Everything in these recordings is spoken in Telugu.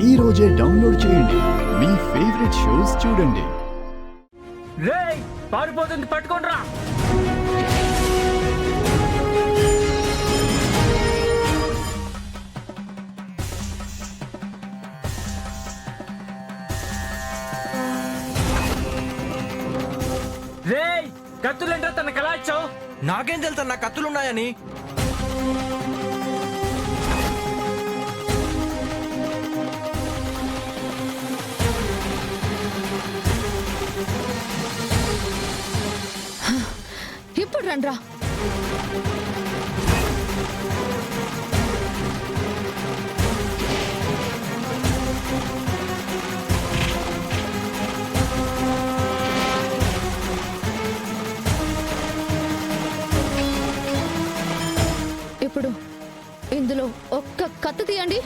ఈ రోజే డౌన్లోడ్ చేయండి. మీ ఫేవరెట్ షోస్ చూడండి. రేయ్ పారిపోతుంది, పట్టుకోండిరా. రేయ్ కత్తులంటే తనకు ఎలా ఇచ్చావు? నాకేం తెలుసా నా కత్తులున్నాయని. ఇప్పుడు రండ్రా. ఇప్పుడు ఇందులో ఒక్క కత్తి తీయండి.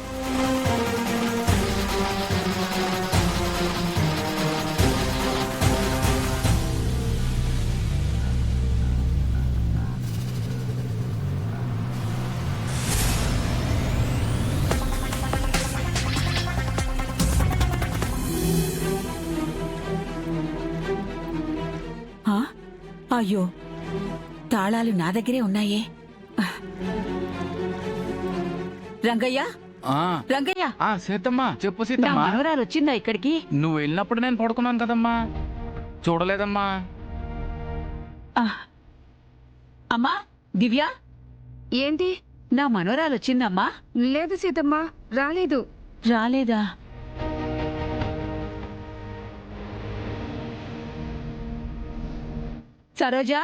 అయ్యో, తాళాలు నా దగ్గరే ఉన్నాయే. రంగయ్య, రంగయ్య, సీతమ్మా చెప్పు నా సీతమ్మా. మనవరాలు వచ్చిందా ఇక్కడికి? నువ్వు వెళ్ళినప్పుడు నేను పడుకున్నాను కదమ్మా, చూడలేదమ్మా. అమ్మా దివ్య, ఏంటి? నా మనవరాలు వచ్చిందమ్మా? లేదు సీతమ్మ, రాలేదు. రాలేదా? సరోజా,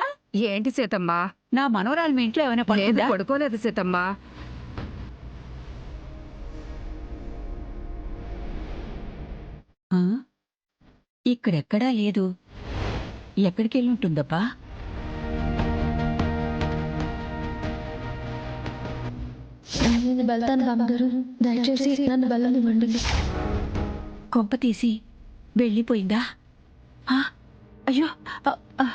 ఏంటి సీతమ్మ? నా మనవరాలు మీ ఇంట్లో ఏమైనా లేదు, పడుకుందా? పడుకోలేదు సీతమ్మ. ఆ? ఇక్కడెక్కడా లేదు. ఎక్కడికి వెళ్ళి ఉంటుందబ్బా? నేను వెళ్తాను బామ్మగారు, దయచేసి నన్ను వెళ్ళనివ్వండి. కొంప తీసి వెళ్ళిపోయిందా? ఆ? అయ్యో, ఆ, ఆ.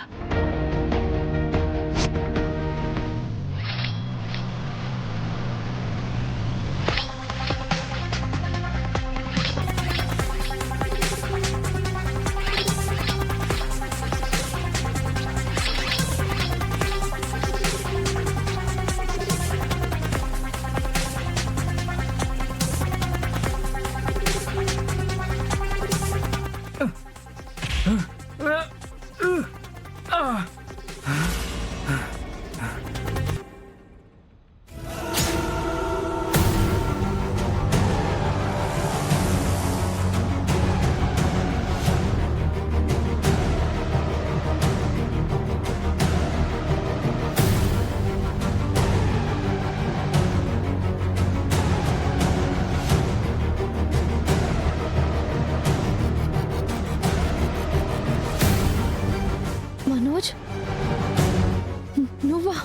మనోజ్, నువ్వా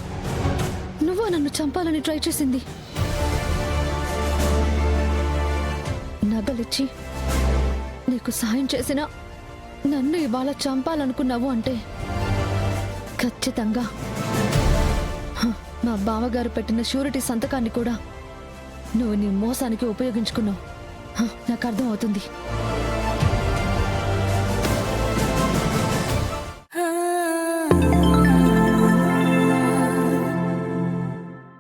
నన్ను చంపాలని ట్రై చేసింది? నగలిచ్చి నీకు సాయం చేసినా నన్ను ఇవాళ చంపాలనుకున్నావు అంటే ఖచ్చితంగా మా బావగారు పెట్టిన షూరిటీ సంతకాన్ని కూడా నువ్వు నీ మోసానికి ఉపయోగించుకున్నావు. నాకు అర్థం అవుతుంది.